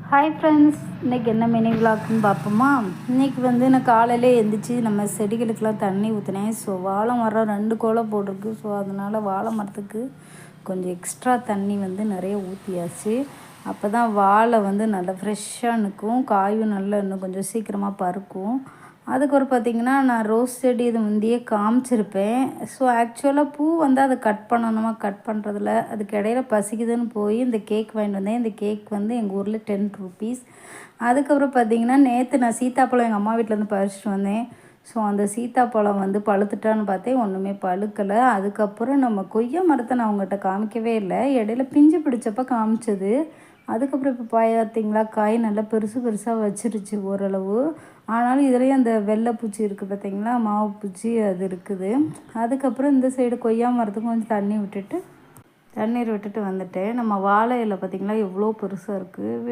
Hi friends, இன்றைக்கி என்ன mini விளாக்னு பார்ப்போமா? இன்றைக்கி வந்து நான் காலையிலே எழுந்திரிச்சி நம்ம செடிகளுக்கெலாம் தண்ணி ஊற்றினேன். ஸோ வாழை மரம் 2 கோலை போட்டிருக்கு. ஸோ அதனால் வாழை மரத்துக்கு கொஞ்சம் எக்ஸ்ட்ரா தண்ணி வந்து நிறைய ஊற்றியாச்சு. அப்போ தான் வாழை வந்து நல்லா ஃப்ரெஷ்ஷாக நிற்கும், காயும் நல்லா இன்னும் கொஞ்சம் சீக்கிரமாக பருக்கும். அதுக்கப்புறம் பார்த்திங்கன்னா, நான் ரோஸ் செடி இது முந்தையே காமிச்சிருப்பேன். ஸோ ஆக்சுவலாக பூ வந்து அதை கட் பண்ணணுமா, கட் பண்ணுறதில்ல. அதுக்கு இடையில பசிக்குதுன்னு போய் இந்த கேக் வாங்கிட்டு வந்தேன். இந்த கேக் வந்து எங்கள் ஊரில் 10 ருபீஸ். அதுக்கப்புறம் பார்த்திங்கன்னா, நேற்று நான் சீத்தாப்பழம் எங்கள் அம்மா வீட்டிலேருந்து பறிச்சிட்டு வந்தேன். ஸோ அந்த சீத்தாப்பழம் வந்து பழுத்துட்டான்னு பார்த்தேன், ஒன்றுமே பழுக்கலை. அதுக்கப்புறம் நம்ம கொய்யா மரத்தை நான் அவங்ககிட்ட காமிக்கவே இல்லை, இடையில பிஞ்சு பிடிச்சப்போ காமிச்சது. அதுக்கப்புறம் இப்போ பார்த்தீங்களா, காய் நல்லா பெருசு பெருசாக வச்சிருச்சு ஓரளவு. ஆனாலும் இதுலேயும் அந்த வெள்ளைப்பூச்சி இருக்குது பார்த்தீங்களா, மாவு பூச்சி அது இருக்குது. அதுக்கப்புறம் இந்த சைடு கொய்யா மரத்துக்கும் கொஞ்சம் தண்ணீர் விட்டுட்டு வந்துட்டேன். நம்ம வாழை இலை பார்த்திங்களா எவ்வளோ பெருசாக இருக்குது.